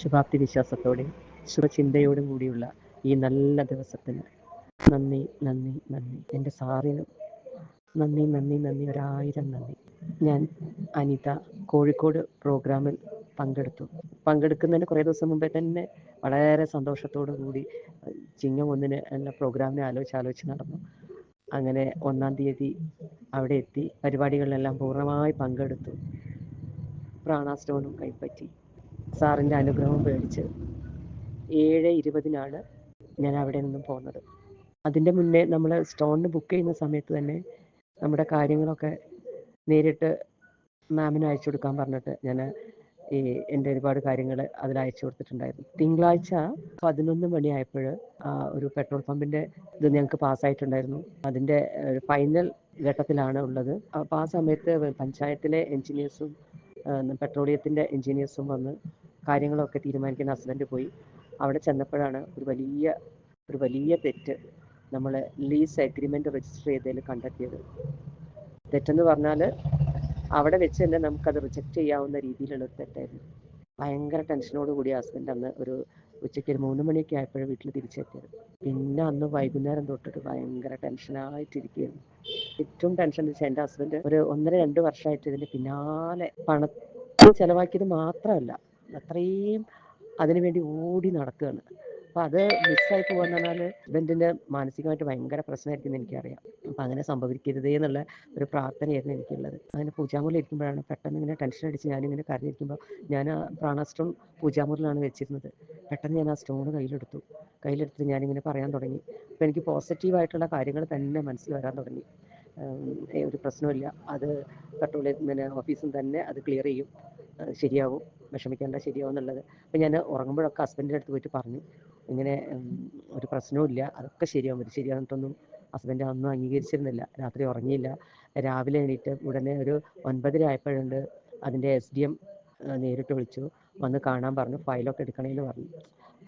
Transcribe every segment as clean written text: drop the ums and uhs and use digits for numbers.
ശുഭാപ്തി വിശ്വാസത്തോടെ ശുഭചിന്തയോടും കൂടിയുള്ള ഈ നല്ല ദിവസത്തിന് നന്ദി നന്ദി നന്ദി. എൻ്റെ സാറിനും നന്ദി നന്ദി നന്ദി, ഒരായിരം നന്ദി. ഞാൻ അനിത കോഴിക്കോട് പ്രോഗ്രാമിൽ പങ്കെടുക്കുന്നതിന് കുറേ ദിവസം മുമ്പേ തന്നെ വളരെ സന്തോഷത്തോടു കൂടി ചിങ്ങം 1 എന്ന പ്രോഗ്രാമിനെ ആലോചിച്ച് നടന്നു. അങ്ങനെ 1-ാം തീയതി അവിടെ എത്തി പരിപാടികളിലെല്ലാം പൂർണ്ണമായി പങ്കെടുത്തു. പ്രാണാസ്റ്റോണും കൈപ്പറ്റി സാറിൻ്റെ അനുഗ്രഹം പേടിച്ച് 7:20 ഞാൻ അവിടെ നിന്നും പോകുന്നത്. അതിൻ്റെ മുന്നേ നമ്മൾ സ്റ്റോണിന് ബുക്ക് ചെയ്യുന്ന സമയത്ത് തന്നെ നമ്മുടെ കാര്യങ്ങളൊക്കെ നേരിട്ട് മാമിന് അയച്ചു കൊടുക്കാൻ പറഞ്ഞിട്ട് ഞാൻ എൻ്റെ ഒരുപാട് കാര്യങ്ങൾ അതിൽ അയച്ചു കൊടുത്തിട്ടുണ്ടായിരുന്നു. തിങ്കളാഴ്ച 11 മണിയായപ്പോൾ ഒരു പെട്രോൾ പമ്പിൻ്റെ ഇത് ഞങ്ങൾക്ക് പാസ്സായിട്ടുണ്ടായിരുന്നു. അതിൻ്റെ ഫൈനൽ ഘട്ടത്തിലാണ് ഉള്ളത്. അപ്പോൾ ആ സമയത്ത് പഞ്ചായത്തിലെ എൻജിനീയേഴ്സും പെട്രോളിയത്തിൻ്റെ എൻജിനീയേഴ്സും വന്ന് കാര്യങ്ങളൊക്കെ തീരുമാനിക്കുന്ന ഹസ്ബൻഡ് പോയി. അവിടെ ചെന്നപ്പോഴാണ് ഒരു വലിയ തെറ്റ് നമ്മൾ ലീസ് അഗ്രിമെൻ്റ് രജിസ്റ്റർ ചെയ്തതിൽ കണ്ടെത്തിയത്. തെറ്റെന്ന് പറഞ്ഞാൽ അവിടെ വെച്ച് തന്നെ നമുക്കത് റിജക്റ്റ് ചെയ്യാവുന്ന രീതിയിലുള്ള ഒരു തെറ്റായിരുന്നു. ഭയങ്കര ടെൻഷനോട് കൂടി ഹസ്ബൻഡ് അന്ന് ഒരു ഉച്ചയ്ക്ക് 3 മണിയൊക്കെ ആയപ്പോഴും വീട്ടിൽ തിരിച്ചെത്തിയത്. പിന്നെ അന്ന് വൈകുന്നേരം തൊട്ടിട്ട് ഭയങ്കര ടെൻഷനായിട്ടിരിക്കുകയായിരുന്നു. ഏറ്റവും ടെൻഷൻ എന്ന് വെച്ചാൽ എൻ്റെ ഹസ്ബൻഡ് ഒരു 1.5-2 വർഷമായിട്ട് ഇതിൻ്റെ പിന്നാലെ പണം ചിലവാക്കിയത് മാത്രമല്ല, അത്രയും അതിനുവേണ്ടി ഓടി നടക്കുകയാണ്. അപ്പോൾ അത് മിസ്സായി പോകുകയെന്ന് പറഞ്ഞാൽ ഹസ്ബൻഡിന് മാനസികമായിട്ട് ഭയങ്കര പ്രശ്നമായിരിക്കും എന്ന് എനിക്കറിയാം. അപ്പോൾ അങ്ങനെ സംഭവിക്കരുതേ എന്നുള്ള ഒരു പ്രാർത്ഥനയായിരുന്നു എനിക്കുള്ളത്. അങ്ങനെ പൂജാമുറിയിൽ ഇരിക്കുമ്പോഴാണ് പെട്ടെന്ന് ഇങ്ങനെ ടെൻഷൻ അടിച്ച് ഞാനിങ്ങനെ കരഞ്ഞിരിക്കുമ്പോൾ ഞാൻ പൂജാ പൂജാമുറിയിലാണ് വെച്ചിരുന്നത്. പെട്ടെന്ന് ഞാൻ ആ സ്റ്റോൺ കയ്യിലെടുത്തിട്ട് ഞാനിങ്ങനെ പറയാൻ തുടങ്ങി. അപ്പോൾ എനിക്ക് പോസിറ്റീവായിട്ടുള്ള കാര്യങ്ങൾ തന്നെ മനസ്സിൽ വരാൻ തുടങ്ങി. ഒരു പ്രശ്നമില്ല, അത് പെട്രോളിയം ഓഫീസും തന്നെ അത് ക്ലിയർ ചെയ്യും, ശരിയാവും, വിഷമിക്കേണ്ട, ശരിയാവും എന്നുള്ളത്. അപ്പോൾ ഞാൻ ഉറങ്ങുമ്പോഴൊക്കെ ഹസ്ബൻഡിൻ്റെ അടുത്ത് പോയിട്ട് പറഞ്ഞു, ഇങ്ങനെ ഒരു പ്രശ്നവും അതൊക്കെ ശരിയാവുന്നിട്ടൊന്നും ഹസ്ബൻഡ് അന്നും അംഗീകരിച്ചിരുന്നില്ല. രാത്രി ഉറങ്ങിയില്ല. രാവിലെ എണീറ്റ് ഉടനെ ഒരു 9:30 ആയപ്പോഴുണ്ട് അതിൻ്റെ SDM നേരിട്ട് വിളിച്ചു, വന്ന് കാണാൻ പറഞ്ഞു, ഫയലൊക്കെ എടുക്കണമെന്ന് പറഞ്ഞു.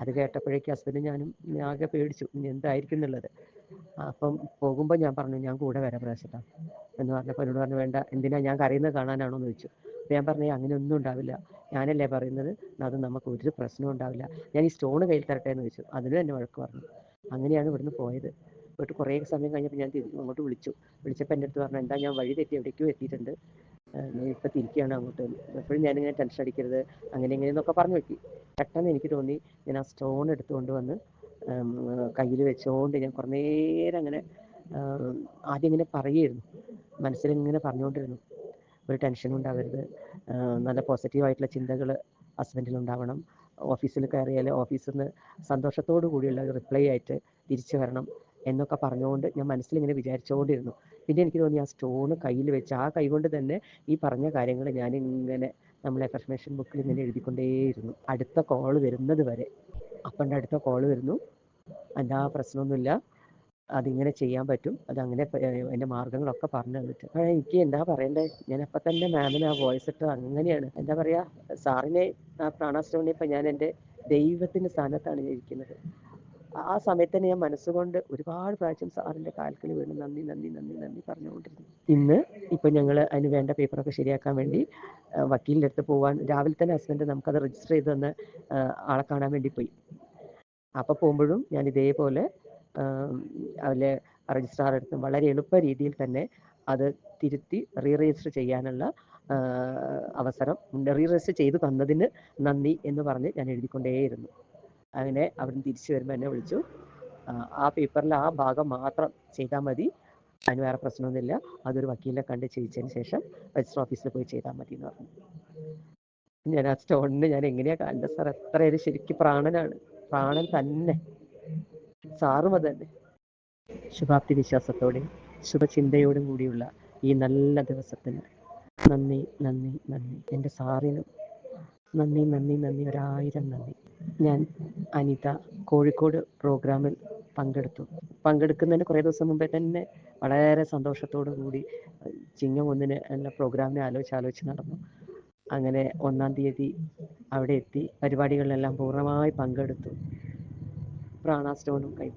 അത് കേട്ടപ്പോഴേക്കും ഹസ്ബൻഡും ഞാനും ആകെ പേടിച്ചു, ഇനി എന്തായിരിക്കും എന്നുള്ളത്. അപ്പം പോകുമ്പോൾ ഞാൻ പറഞ്ഞു, ഞാൻ കൂടെ വരാം പ്രകാശേട്ടാ എന്ന് പറഞ്ഞപ്പോൾ എന്നോട് പറഞ്ഞു, വേണ്ട, എന്തിനാ, ഞാൻ കരയുന്നത് കാണാനാണോ എന്ന് ചോദിച്ചു. അപ്പോൾ ഞാൻ പറഞ്ഞു, അങ്ങനെയൊന്നും ഉണ്ടാവില്ല, ഞാനല്ലേ പറയുന്നത്, അത് നമുക്ക് ഒരു പ്രശ്നവും ഉണ്ടാവില്ല, ഞാൻ ഈ സ്റ്റോണ് കയ്യിൽ തരട്ടെ എന്ന് ചോദിച്ചു. അതിനും എന്നെ വഴക്ക് പറഞ്ഞു. അങ്ങനെയാണ് ഇവിടുന്ന് പോയിട്ട് കുറേ സമയം കഴിഞ്ഞപ്പോൾ ഞാൻ അങ്ങോട്ട് വിളിച്ചപ്പോൾ എൻ്റെ അടുത്ത് പറഞ്ഞു, എന്താ, ഞാൻ വഴി തെറ്റി എവിടേക്കോ എത്തിയിട്ടുണ്ട്, ഞാൻ ഇപ്പോൾ തിരിക്കുകയാണ് അങ്ങോട്ട്. എപ്പോഴും ഞാനിങ്ങനെ ടെൻഷൻ അടിക്കരുത്, അങ്ങനെ ഇങ്ങനെയെന്നൊക്കെ പറഞ്ഞു വെക്കി. പെട്ടെന്ന് എനിക്ക് തോന്നി, ഞാൻ ആ സ്റ്റോൺ എടുത്തുകൊണ്ട് വന്ന് കയ്യിൽ വെച്ചുകൊണ്ട് ഞാൻ കുറേ നേരം അങ്ങനെ ആദ്യം ഇങ്ങനെ പറയുമായിരുന്നു, മനസ്സിലിങ്ങനെ പറഞ്ഞുകൊണ്ടിരുന്നു, ഒരു ടെൻഷനും ഉണ്ടാവരുത്, നല്ല പോസിറ്റീവായിട്ടുള്ള ചിന്തകൾ ഹസ്ബൻഡിലുണ്ടാവണം, ഓഫീസിൽ കയറിയാൽ ഓഫീസിൽ നിന്ന് സന്തോഷത്തോടു കൂടിയുള്ള ഒരു റിപ്ലൈ ആയിട്ട് തിരിച്ചു വരണം എന്നൊക്കെ പറഞ്ഞുകൊണ്ട് ഞാൻ മനസ്സിലിങ്ങനെ വിചാരിച്ചുകൊണ്ടിരുന്നു. പിന്നെ എനിക്ക് തോന്നി, ആ സ്റ്റോണ് കയ്യിൽ വെച്ച് ആ കൈ കൊണ്ട് തന്നെ ഈ പറഞ്ഞ കാര്യങ്ങൾ ഞാനിങ്ങനെ നമ്മളെ അഫർമേഷൻ ബുക്കിൽ ഇങ്ങനെ എഴുതിക്കൊണ്ടേയിരുന്നു, അടുത്ത കോൾ വരുന്നത് വരെ. അപ്പം അടുത്ത കോൾ വരുന്നു, എന്താ പ്രശ്നമൊന്നുമില്ല, അതിങ്ങനെ ചെയ്യാൻ പറ്റും, അതങ്ങനെ അതിൻ്റെ മാർഗ്ഗങ്ങളൊക്കെ പറഞ്ഞു തന്നിട്ട്. അപ്പോൾ എനിക്ക് എന്താ പറയണ്ടേ, ഞാൻ അപ്പം തന്നെ മാമിന് ആ വോയിസ് ഇട്ട് അങ്ങനെയാണ് എന്താ പറയുക, സാറിനെ ആ പ്രാണാസ്റ്റോണിനെ ഇപ്പം ഞാൻ എൻ്റെ ദൈവത്തിൻ്റെ സ്ഥാനത്താണ് ഇരിക്കുന്നത്. ആ സമയത്ത് തന്നെ ഞാൻ മനസ്സുകൊണ്ട് ഒരുപാട് പ്രാവശ്യം സാറിൻ്റെ കാൽക്കൽ വീണ് നന്ദി നന്ദി നന്ദി നന്ദി പറഞ്ഞുകൊണ്ടിരുന്നു. ഇന്ന് ഇപ്പം ഞങ്ങൾ അതിന് വേണ്ട പേപ്പറൊക്കെ ശരിയാക്കാൻ വേണ്ടി വക്കീലിൻ്റെ അടുത്ത് പോകാൻ രാവിലെ തന്നെ ഹസ്ബൻഡ് നമുക്കത് രജിസ്റ്റർ ചെയ്ത് തന്ന് ആളെ കാണാൻ വേണ്ടി പോയി. അപ്പോൾ പോകുമ്പോഴും ഞാൻ ഇതേപോലെ അതിലെ രജിസ്ട്രാർ എടുത്ത് വളരെ എളുപ്പ രീതിയിൽ തന്നെ അത് തിരുത്തി രജിസ്റ്റർ ചെയ്യാനുള്ള അവസരം, രജിസ്റ്റർ ചെയ്ത് തന്നതിന് നന്ദി എന്ന് പറഞ്ഞ് ഞാൻ എഴുതിക്കൊണ്ടേയിരുന്നു. അങ്ങനെ അവിടുന്ന് തിരിച്ചു വരുമ്പോൾ എന്നെ വിളിച്ചു, ആ പേപ്പറിൽ ആ ഭാഗം മാത്രം ചെയ്താൽ മതി, അതിന് വേറെ പ്രശ്നമൊന്നുമില്ല, അതൊരു വക്കീലിനെ കണ്ട് ചെയ്യിച്ചതിന് ശേഷം രജിസ്റ്റർ ഓഫീസിൽ പോയി ചെയ്താൽ മതി എന്ന് പറഞ്ഞു. ഞാൻ ആ സ്റ്റോണിന് ഞാൻ എങ്ങനെയാണ് കാണേണ്ടത് സാർ, എത്രയൊരു ശരിക്കും പ്രാണനാണ്, പ്രാണൻ തന്നെ, സാറും അത് തന്നെ. ശുഭാപ്തി വിശ്വാസത്തോടെ ശുഭചിന്തയോടും കൂടിയുള്ള ഈ നല്ല ദിവസത്തിന് നന്ദി നന്ദി നന്ദി. എൻ്റെ സാറിനും നന്ദി നന്ദി നന്ദി, ഒരായിരം നന്ദി. ഞാൻ അനിത കോഴിക്കോട് പ്രോഗ്രാമിൽ പങ്കെടുക്കുന്നതിന് കുറേ ദിവസം മുമ്പേ തന്നെ വളരെ സന്തോഷത്തോടു കൂടി ചിങ്ങം 1 എന്ന പ്രോഗ്രാമിനെ ആലോചിച്ച് നടന്നു. അങ്ങനെ 1-ാം തീയതി അവിടെ എത്തി പരിപാടികളിലെല്ലാം പൂർണ്ണമായി പങ്കെടുത്തു. പ്രാണാസ്റ്റോണും കൈ